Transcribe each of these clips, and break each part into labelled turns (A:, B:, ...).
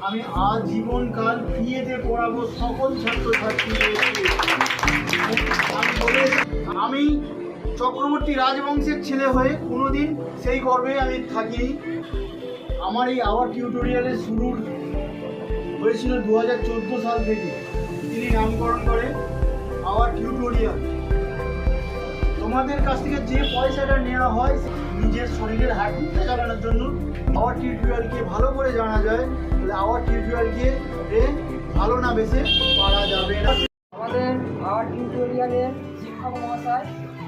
A: আমি আজীবনকাল ফ্রিতে পড়াবো সকল ছাত্রছাত্রীদেরকে। আমি চক্রবর্তী রাজবংশের ছেলে হয়ে কোনোদিন সেই গর্বে আমি থাকিনি। আমার এই আওয়ার টিউটোরিয়ালের শুরু হয়েছিল 2014 সাল থেকে। তিনি নামকরণ করে আওয়ার টিউটোরিয়াল। তোমাদের কাছ থেকে যে পয়সাটা নেওয়া হয় নিজের শরীরের হাঁটুতে চালানোর জন্য আওয়ার টিউটোরিয়ালকে ভালো করে জানা যায়, তাহলে আওয়ার টিউটোরিয়ালকে ভালো না বেশে পারা যাবে না।
B: আমাদের আওয়ার টিউটোরিয়ালের শিক্ষক মহাশয়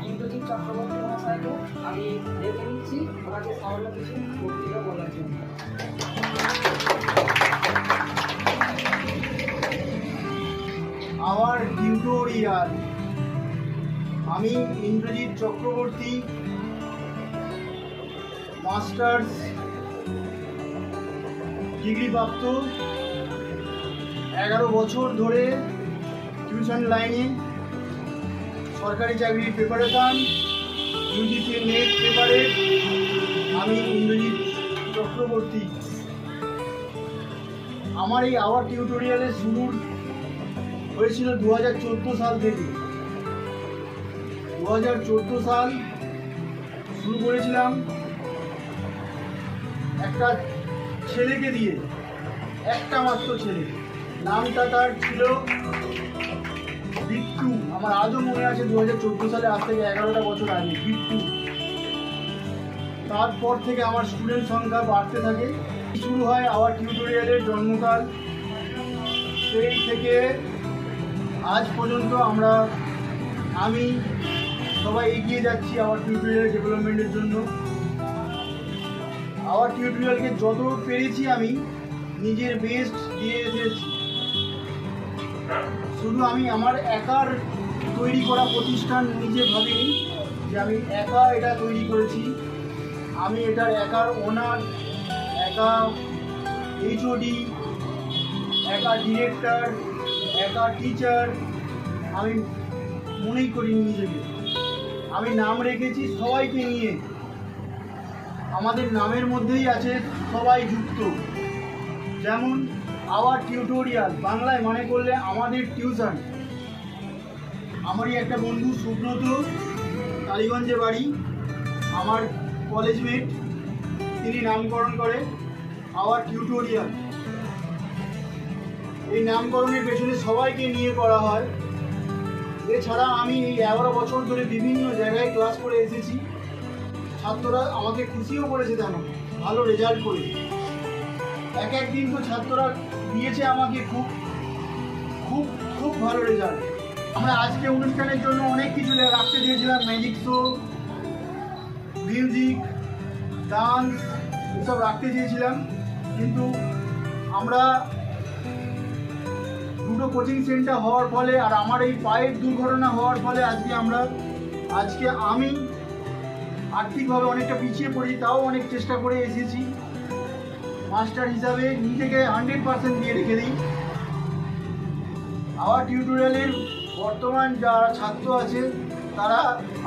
B: ইন্দ্রজিৎ চক্রবর্তী মহাশয়কে আমি ডেকে নিচ্ছি আমাকে সামান্য কিছু বক্তৃতা বলার জন্য।
A: Our tutorial. আমি ইন্দ্রজিৎ চক্রবর্তী, মাস্টার্স ডিগ্রি প্রাপ্ত, 11 বছর ধরে টিউশন লাইনে সরকারি চাকরির প্রিপারেশন, ইউজিসি নেট পেপারের। আমি ইন্দ্রজিৎ চক্রবর্তী। আমার এই আওয়ার টিউটোরিয়ালের শুরু হয়েছিল 2014 সাল থেকে। 2014 সাল শুরু করেছিলাম একটা ছেলেকে দিয়ে, একটা মাত্র ছেলে। নামটা তার ছিল বিট্টু। আমার আজও মনে আছে 2014 সালে, আজ থেকে 11টা বছর আগে, বিট্টু। তারপর থেকে আমার স্টুডেন্ট সংখ্যা বাড়তে থাকে। শুরু হয় আওয়ার টিউটোরিয়ালের জন্মকাল। সেই থেকে আজ পর্যন্ত আমি সবাই এগিয়ে যাচ্ছি আওয়ার টিউটোরিয়াল ডেভেলপমেন্টের জন্য। আওয়ার টিউটোরিয়ালকে যত পেরেছি আমি নিজের বেস্ট দিয়ে এসেছি। শুধু আমি আমার একার তৈরি করা প্রতিষ্ঠান নিজে ভাবিনি যে আমি একা এটা তৈরি করেছি। আমি এটার একার ওনার, একা এইচওডি, একা ডিরেক্টর, একা টিচার আমি মনেই করিনি নিজেকে। আমি নাম রেখেছি সবাইকে নিয়ে। আমাদের নামের মধ্যেই আছে সবাই যুক্ত। যেমন আওয়ার টিউটোরিয়াল বাংলায় মানে করলে আমাদের টিউশন। আমারই একটা বন্ধু সুব্রত, কালীগঞ্জে বাড়ি, আমার কলেজমেট, তিনি নামকরণ করে আওয়ার টিউটোরিয়াল। এই নামকরণের পেছনে সবাইকে নিয়ে করা হয়। এছাড়া আমি এই 11 বছর ধরে বিভিন্ন জায়গায় ক্লাস করে এসেছি। ছাত্ররা আমাকে খুশিও করেছে, তেমন ভালো রেজাল্ট করে। একদিন তো ছাত্ররা দিয়েছে আমাকে খুব খুব খুব ভালো রেজাল্ট। আমরা আজকে অনুষ্ঠানের জন্য অনেক কিছু রাখতে দিয়েছিলাম, ম্যাজিক শো, মিউজিক, ডান্স এসব রাখতে চেয়েছিলাম, কিন্তু আমরা দুটো কোচিং সেন্টার হওয়ার ফলে আর আমার এই পায়ের দুর্ঘটনা হওয়ার ফলে আজকে আমি আর্থিকভাবে অনেকটা পিছিয়ে পড়ি। তাও অনেক চেষ্টা করে এসেছি। মাস্টার হিসাবে নিজেকে 100% দিয়ে রেখে দিই। আওয়ার টিউটোরিয়ালের বর্তমান যারা ছাত্র আছে তারা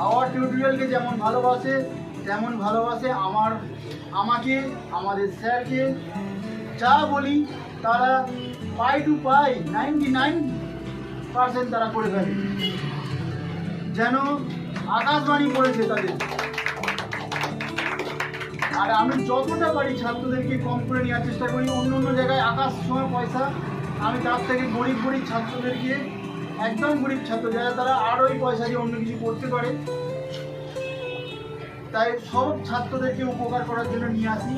A: আওয়ার টিউটোরিয়ালকে যেমন ভালোবাসে তেমন ভালোবাসে আমাকে, আমাদের স্যারকে। যা বলি তারা পাই টু পাই 99% তারা করে ফেলে, যেন আকাশবাণী করেছে তাদের। আর আমি যতটা পারি ছাত্রদেরকে কম করে নেওয়ার চেষ্টা করি। অন্য জায়গায় আকাশ সময় পয়সা, আমি তার থেকে গরিব ছাত্রদেরকে, একদম গরিব ছাত্র যারা, তারা আরও ওই পয়সা দিয়ে অন্য কিছু করতে পারে, তাই সব ছাত্রদেরকে উপকার করার জন্য নিয়ে আসি।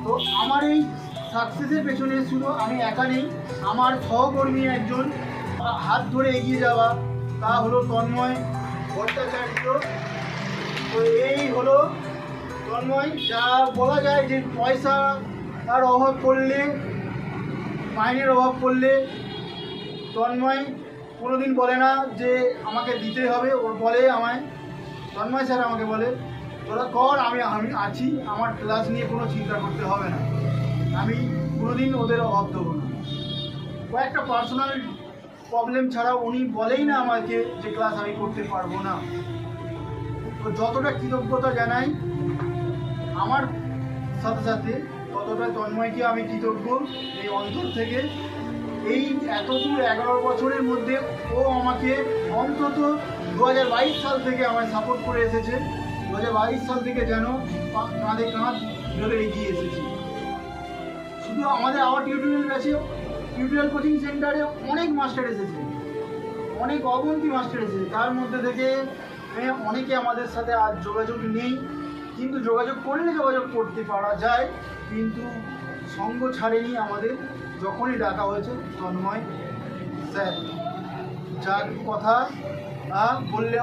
A: তো আমার এই সাকসেসের পেছনে শুধু আমি একা নেই, আমার সহকর্মী একজন হাত ধরে এগিয়ে যাওয়া, তা হলো তন্ময় ভট্টাচার্য। তো এই হলো তন্ময়। যা বলা যায় যে পয়সা তার অভাব পড়লে, মাইনের অভাব পড়লে তন্ময় কোনোদিন বলে না যে আমাকে দিতে হবে। ওর বলে আমায়, তন্ময় স্যার আমাকে বলে তোরা কর, আমি আছি, আমার ক্লাস নিয়ে কোনো চিন্তা করতে হবে না, আমি কোনোদিন ওদের অভাব দেবো না। কয়েকটা পার্সোনাল প্রবলেম ছাড়া উনি বলেই না আমাকে যে ক্লাস আমি করতে পারবো না। তো যতটা কৃতজ্ঞতা জানাই আমার সাথে সাথে, ততটা তন্ময়কে আমি কৃতজ্ঞ এই অন্তর থেকে। এই এতদূর 11 বছরের মধ্যে ও আমাকে অন্তত 2022 সাল থেকে আমায় সাপোর্ট করে এসেছে। 2022 সাল থেকে যেন কাঁধে কাঁধ ধরে এগিয়ে এসেছি। শুধু আমাদের আওয়ার টিউটোরিয়াল ব্যাচে, টিউটোরিয়াল কোচিং সেন্টারে অনেক মাস্টার এসেছে, অনেক অগন্তি মাস্টার এসেছে। তার মধ্যে থেকে অনেকে আমাদের সাথে আজ যোগাযোগ নেই, কিন্তু যোগাযোগ করলে যোগাযোগ করতে পারা যায়, কিন্তু সঙ্গ ছাড়েনি আমাদের। যখনই ডাকা হয়েছে তন্ময় স্যার, যার কথা বললে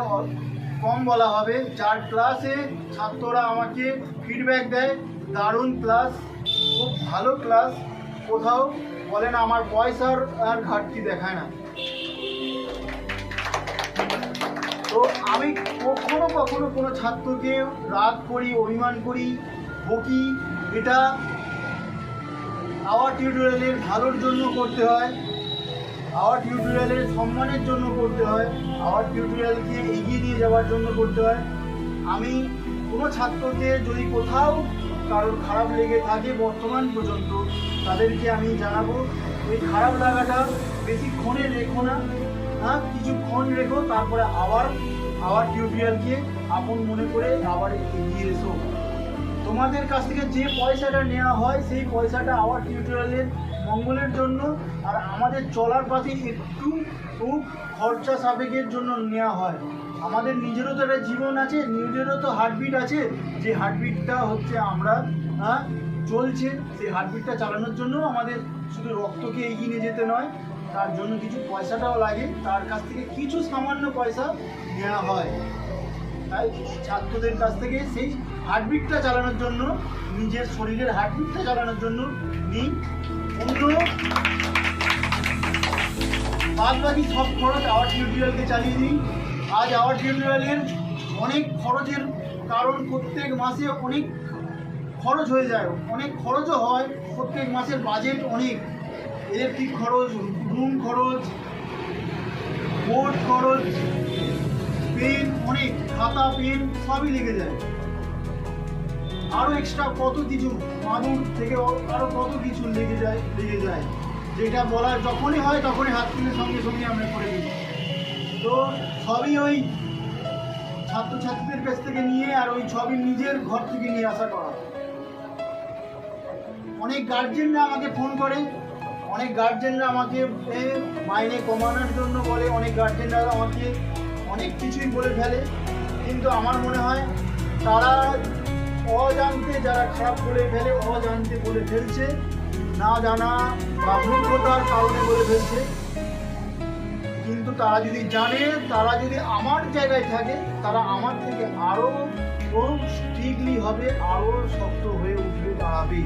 A: কম বলা হবে, যার ক্লাসে ছাত্ররা আমাকে ফিডব্যাক দেয় দারুণ ক্লাস, খুব ভালো ক্লাস, কোথাও বলে না আমার পয়সার আর ঘাটতি দেখায় না। তো আমি কখনো কখনো কোনো ছাত্রকে রাগ করি, অভিমান করি, বকি, এটা আওয়ার টিউটোরিয়ালের ভালোর জন্য করতে হয়, আওয়ার টিউটোরিয়ালের সম্মানের জন্য করতে হয়, আওয়ার টিউটোরিয়ালকে এগিয়ে নিয়ে যাওয়ার জন্য করতে হয়। আমি কোনো ছাত্রকে যদি কোথাও কারোর খারাপ লেগে থাকে বর্তমান পর্যন্ত, তাদেরকে আমি জানাবো ওই খারাপ লাগাটা বেশিক্ষণে রেখো না, কিছুক্ষণ রেখো, তারপরে আবার টিউটোরিয়ালকে আপন মনে করে আবার এগিয়ে এসো। তোমাদের কাছ থেকে যে পয়সাটা নেওয়া হয় সেই পয়সাটা আওয়ার টিউটোরিয়ালের মঙ্গলের জন্য আর আমাদের চলার পথে একটু খরচা সাপেক্ষের জন্য নেওয়া হয়। আমাদের নিজেরও তো একটা জীবন আছে, নিজেরও তো হার্টবিট আছে, যে হার্টবিটটা হচ্ছে আমরা চলছে, সেই হার্টবিটটা চালানোর জন্য আমাদের শুধু রক্তকে এগিয়ে নিয়ে যেতে নয়, তার জন্য কিছু পয়সাটাও লাগে, তার কাছ থেকে কিছু সামান্য পয়সা নেওয়া হয়। তাই ছাত্রদের কাছ থেকে সেই হার্টবিটটা চালানোর জন্য, নিজের শরীরের হার্টবিটটা চালানোর জন্য নিই। অন্য বাদ বাকি সব খরচ আওয়ার টিউটোরিয়ালকে চালিয়ে দিই। আজ আওয়ার টিউটোরিয়ালের অনেক খরচের কারণ প্রত্যেক মাসে অনেক খরচ হয়ে যায়, অনেক খরচও হয়, প্রত্যেক মাসের বাজেট অনেক, ইলেকট্রিক খরচ, রুম খরচ, বোর্ড খরচ, পেন, অনেক খাতা পেন সবই লেগে যায়, আরও এক্সট্রা কত কিছু মাদুর থেকে আরও কত কিছু লেগে যায়, যেটা বলার যখনই হয় তখনই হাত তুলে সঙ্গে সঙ্গে আমরা করে দিই। তো সবই ওই ছাত্রছাত্রীদের কাছ থেকে নিয়ে, আর ওই সবই নিজের ঘর থেকে নিয়ে আসা করা। অনেক গার্জেনরা আমাকে ফোন করে, অনেক গার্জেনরা আমাকে মাইনে কমানোর জন্য বলে, অনেক গার্জেনরা আমাকে অনেক কিছুই বলে ফেলে, কিন্তু আমার মনে হয় তারা অজান্তে, যারা খারাপ বলে ফেলে অজান্তে বলে ফেলছে, না জানা বা মূর্খতার কারণে বলে ফেলছে। কিন্তু তারা যদি জানে, তারা যদি আমার জায়গায় থাকে, তারা আমার থেকে আরও স্ট্রিক্টলি হবে, আরও শক্ত হয়ে উঠবে, দাঁড়াবে।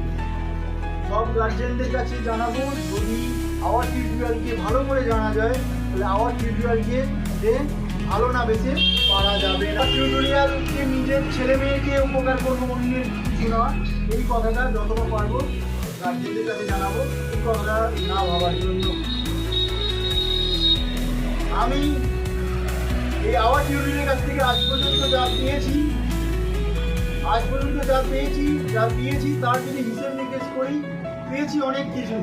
A: সব গার্জেনদের কাছে জানাবো, যদি আওয়ার টিউটোরিয়ালকে ভালো করে জানা যায়, তাহলে আওয়ার টিউটোরিয়ালকে ভালো না বেছে পারা যাবে না। টিউটোরিয়ালকে নিজের ছেলে মেয়েকে উপকার করবো, অন্যের কিছু না, এই কথাটা যতটা পারবো গার্জেনদের কাছে জানাবো, এই কথাটা না ভাবার জন্য। আমি এই আওয়ার টিউটোরিয়ালের কাছ থেকে আজ পর্যন্ত যা পেয়েছি তার যদি হিসেব নিকেশ করি, পেয়েছি অনেক কিছু।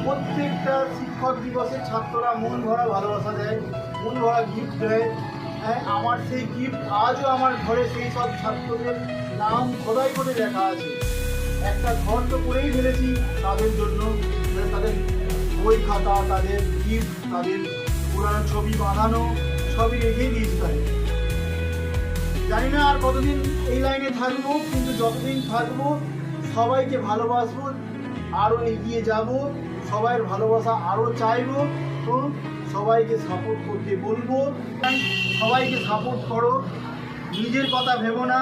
A: প্রত্যেকটা শিক্ষক দিবসে ছাত্ররা মন ভরা ভালোবাসা দেয়, মন ভরা গিফট দেয়। হ্যাঁ, আমার সেই গিফট আজও আমার ঘরে সেই সব ছাত্রদের নাম খোদাই করে লেখা আছে। একটা ঘর তো করেই ফেলেছি তাদের জন্য, তাদের বই খাতা, তাদের গিফট, তাদের পুরানো ছবি বাঁধানো সবই রেখেই দিয়েছি তাদের। জানি না আর কতদিন এই লাইনে থাকবো, কিন্তু যতদিন থাকবো সবাইকে ভালোবাসবো, আরও এগিয়ে যাব, সবাইয়ের ভালোবাসা আরও চাইবো, তো সবাইকে সাপোর্ট করতে বলবো। সবাইকে সাপোর্ট করো, নিজের কথা ভেবো না।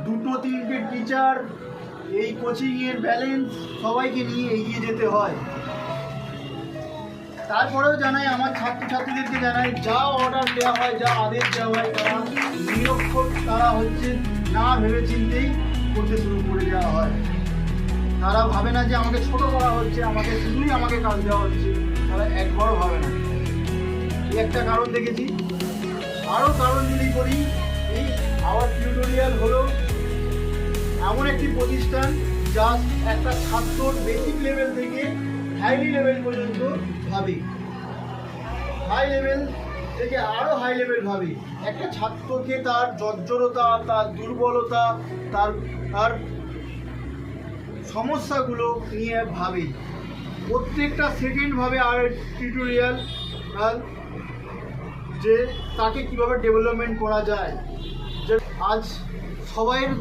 A: 2-3টে টিচার, এই কোচিংয়ের ব্যালেন্স, সবাইকে নিয়ে এগিয়ে যেতে হয়। তারপরেও জানাই, আমার ছাত্রছাত্রীদেরকে জানাই, যা অর্ডার দেওয়া হয়, যা আদেশ দেওয়া হয়, তারা নিরক্ষর, তারা হচ্ছে না ভেবে চিন্তেই করতে শুরু করে দেওয়া হয়। তারা ভাবে না যে আমাকে ছোট করা হচ্ছে, আমাকে কাজ দেওয়া হচ্ছে, তারা একবারও ভাবে না। এই একটা কারণ দেখেছি। আরও কারণ যদি করি, এই আওয়ার টিউটোরিয়াল হলো এমন একটি প্রতিষ্ঠান জাস্ট একটা ছাত্রর বেসিক লেভেল থেকে হাইলি লেভেল পর্যন্ত ভাবে, হাই লেভেল থেকে আরও হাই লেভেল ভাবে। একটা ছাত্রকে তার জর্জরতা, তার দুর্বলতা, তার তার সমস্যাগুলো নিয়ে ভাবে, প্রত্যেকটা সেকেন্ড ভাবে। আর টিউটোরিয়াল যে তাকে কিভাবে ডেভেলপমেন্ট করা যায়। যে আজ সবাইয়ের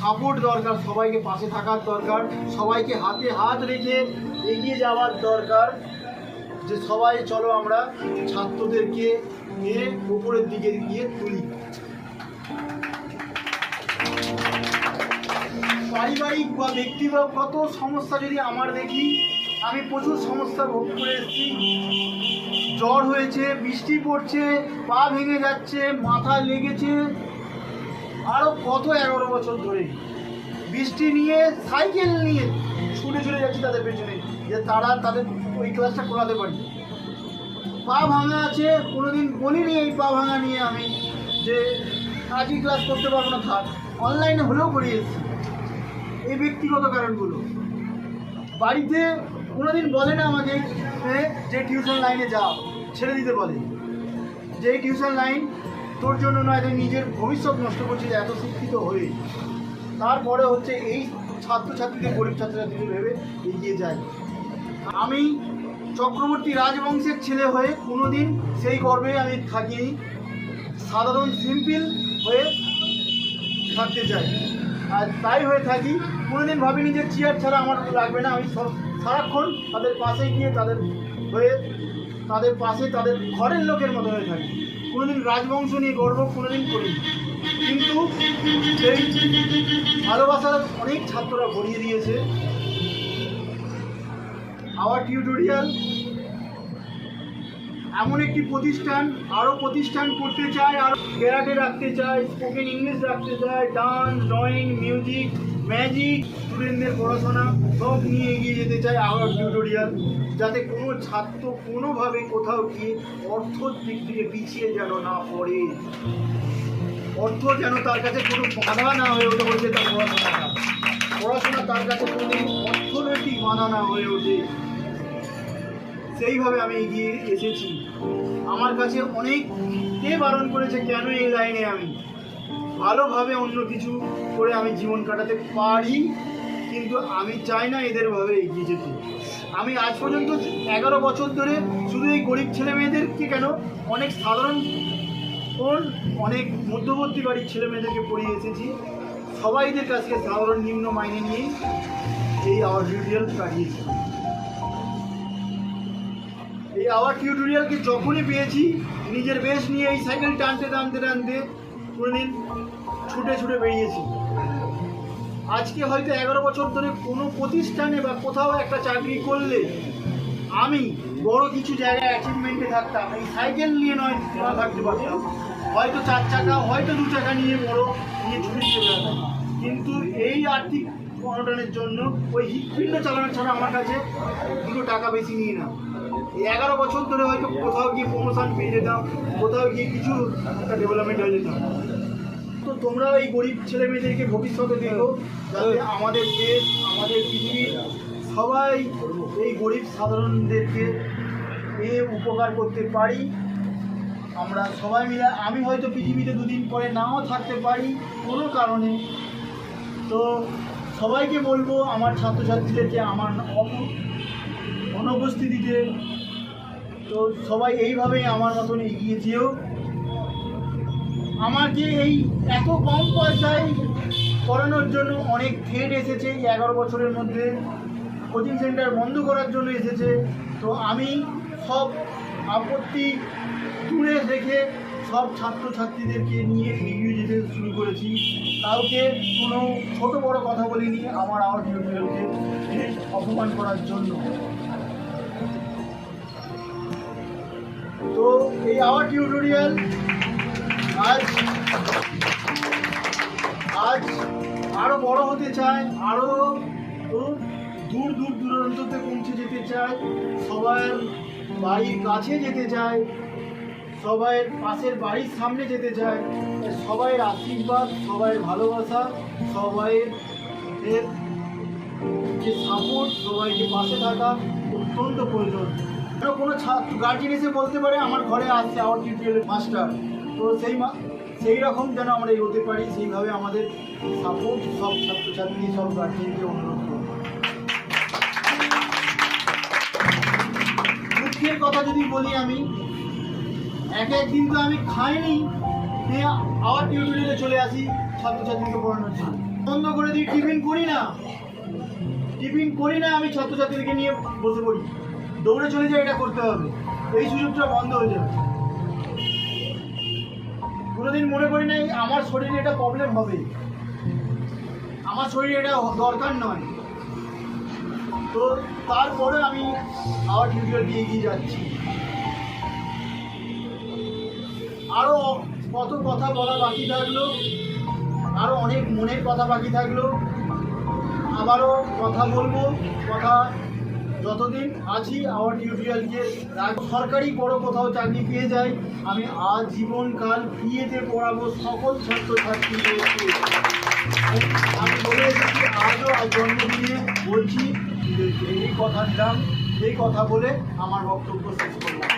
A: সাপোর্ট দরকার, সবাইকে পাশে থাকার দরকার, সবাইকে হাতে হাত রেখে এগিয়ে যাওয়ার দরকার। যে সবাই চলো আমরা ছাত্রদেরকে নিয়ে উপরের দিকে গিয়ে তুলি। পারিবারিক বা ব্যক্তিগত সমস্যা যদি আমার দেখি, আমি প্রচুর সমস্যা ভোগ করে এসেছি। জ্বর হয়েছে, বৃষ্টি পড়ছে, পা ভেঙে যাচ্ছে, মাথা লেগেছে, আরও কত 11 বছর ধরে বৃষ্টি নিয়ে সাইকেল নিয়ে ছুটে চলে যাচ্ছি তাদের পেছনে, যে তারা তাদের ওই ক্লাসটা করাতে পারি। পা ভাঙা আছে, কোনোদিন বলিনি এই পা ভাঙা নিয়ে আমি যে আজই ক্লাস করতে পারবো না, থাক, অনলাইনে হলেও করিয়ে এসেছি। এই ব্যক্তিগত কারণগুলো বাড়িতে কোনোদিন বলে না আমাকে যে টিউশন লাইনে যাও, ছেড়ে দিতে বলে যে এই টিউশন লাইন তোর জন্য নয়, তুই নিজের ভবিষ্যৎ নষ্ট করছিস এত শিক্ষিত হয়ে। তারপরে হচ্ছে এই ছাত্রছাত্রীদের, গরিব ছাত্রছাত্রীদের ভেবে এগিয়ে যায়। আমি চক্রবর্তী রাজবংশের ছেলে হয়ে কোনোদিন সেই গর্বে আমি থাকিনি, সাধারণ সিম্পল হয়ে থাকতে চাই, আর তাই হয়ে থাকি। কোনোদিন ভাবিনি যে চেয়ার ছাড়া আমার লাগবে না, আমি সারাক্ষণ তাদের পাশে গিয়ে তাদের হয়ে তাদের পাশে তাদের ঘরের লোকের মতো হয়ে থাকি। কোনোদিন রাজবংশ নিয়ে গর্ব কোনোদিন করিনি, কিন্তু সেই ভালোবাসার অনেক ছাত্ররা ভরিয়ে দিয়েছে। আওয়ার টিউটোরিয়াল এমন একটি প্রতিষ্ঠান, আরও প্রতিষ্ঠান করতে চায়, আরও ক্যারাটে রাখতে চায়, স্পোকেন ইংলিশ রাখতে চায়, ডান্স, ড্রয়িং, মিউজিক, ম্যাজিক, স্টুডেন্টদের পড়াশোনা সব নিয়ে এগিয়ে যেতে চায় আওয়ার টিউটোরিয়াল, যাতে কোনো ছাত্র কোনোভাবে কোথাও গিয়ে অর্থর দিক থেকে পিছিয়ে যেন না পড়ে, অর্থ যেন তার কাছে কোনো বাধা না হয়ে ওঠে। বলছে তার পড়াশোনা তার কাছে কোনোদিন অর্থনৈতিক বাধা না হয়ে ওঠে, সেইভাবে আমি এগিয়ে এসেছি। আমার কাছে অনেকে বারণ করেছে কেন এই লাইনে আমি ভালোভাবে অন্য কিছু করে আমি জীবন কাটাতে পারি, কিন্তু আমি চাই না এদের ভাবে এগিয়ে যেতে। আমি আজ পর্যন্ত 11 বছর ধরে শুধু এই গরিব ছেলে মেয়েদেরকে কেন, অনেক সাধারণ অনেক মধ্যবর্তী বাড়ির ছেলে মেয়েদেরকে পড়িয়ে এসেছি। সবাইদের কাছে সাধারণ নিম্ন মাইনে নিয়েই এই আওয়ার টিউটোরিয়াল কাটিয়েছি। এই আওয়ার টিউটোরিয়ালকে যখনই পেয়েছি, নিজের বেশ নিয়ে এই সাইকেল টানতে টানতে টানতে কোনোদিন ছুটে ছুটে বেরিয়েছি। আজকে হয়তো 11 বছর ধরে কোনো প্রতিষ্ঠানে বা কোথাও একটা চাকরি করলে আমি বড় কিছু জায়গায় অ্যাচিভমেন্টে থাকতাম, এই সাইকেল নিয়ে নয় না থাকতে পারতাম, হয়তো 4 চাকা, হয়তো 2 চাকা নিয়ে নিয়ে ছুটে চলে যেতাম। কিন্তু এই আর্থিক অনটনের জন্য ওই হৃৎপিণ্ড চালানো ছাড়া আমার কাছে 2 টাকা বেশি নিয়ে না। এই 11 বছর ধরে হয়তো কোথাও গিয়ে প্রমোশন পেয়ে যেতাম, কোথাও গিয়ে কিছু একটা ডেভেলপমেন্ট হয়ে যেতাম। তো তোমরাও এই গরিব ছেলে মেয়েদেরকে ভবিষ্যতে দেখো, যাতে আমাদের দেশ, আমাদের পৃথিবীর সবাই এই গরিব সাধারণদেরকে নিয়ে উপকার করতে পারি। আমরা সবাই মিলে, আমি হয়তো পৃথিবীতে 2 দিন পরে নাও থাকতে পারি কোনো কারণে, তো সবাইকে বলবো আমার ছাত্রছাত্রীদেরকে আমার অনুপস্থিতিতে, তো সবাই এইভাবেই আমার মতন এগিয়ে যেও। আমাকে এই এত কম পয়সায় করানোর জন্য অনেক থ্রেট এসেছে, এই 11 বছরের মধ্যে কোচিং সেন্টার বন্ধ করার জন্য এসেছে। তো আমি সব আপত্তি দূরে রেখে সব ছাত্রছাত্রীদেরকে নিয়ে এগিয়ে যেতে শুরু করেছি। কাউকে কোনো ছোট বড় কথা বলিনি আমার আওয়ার টিউটোরিয়ালকে অপমান করার জন্য। তো এই আওয়ার টিউটোরিয়াল আজ আরও বড় হতে চায়, আরও দূর দূর দূরান্ততে পৌঁছে যেতে চায়, সবার বাড়ির কাছে যেতে চায়, সবাই পাশের বাড়ির সামনে যেতে চায়। সবাইয়ের আশীর্বাদ, সবাইয়ের ভালোবাসা, সবাইয়ের সবাইকে সাপোর্ট, সবাইকে পাশে থাকা অত্যন্ত প্রয়োজন। কোনো গার্জিয়ান এসে বলতে পারে আমার ঘরে আসছে আওয়ার টিউটোরিয়ালের মাস্টার, তো সেই রকম যেন আমরা এগোতে পারি, সেইভাবে আমাদের সাপোর্ট সব ছাত্রছাত্রী, সব গার্জিয়ানকে অনুরোধ করব। দুঃখের কথা যদি বলি, আমি একদিন তো আমি খাইনি, দিয়ে আবার টিউটোরিয়ালে চলে আসি ছাত্রছাত্রীকে পড়ানোর জন্য। বন্ধ করে দিই, টিফিন করি না, আমি ছাত্রছাত্রীদেরকে নিয়ে বসে পড়ি, দৌড়ে চলে যাই, এটা করতে হবে, এই সুযোগটা বন্ধ হয়ে যাবে। কোনোদিন মনে করি নাই আমার শরীরে এটা প্রবলেম হবে, আমার শরীরে এটা দরকার নয়, তো তারপরে আমি আবার টিউটোরিয়ালটি এগিয়ে যাচ্ছি। আরও কত কথা বলা বাকি থাকলো, আরও অনেক মনের কথা বাকি থাকলো, আবারও কথা বলবো। কথা যতদিন আছি আওয়ার টিউটোরিয়ালকে সরকারি বড় কোথাও চাকরি পেয়ে যাই, আমি আজীবনকাল বিয়েতে পড়াবো সকল ছাত্রছাত্রীদেরকে। আমি বলে এসেছি, আজও জন্মদিনে বলছি, এই কথা দিলাম, এই কথা বলে আমার বক্তব্য শেষ করলাম।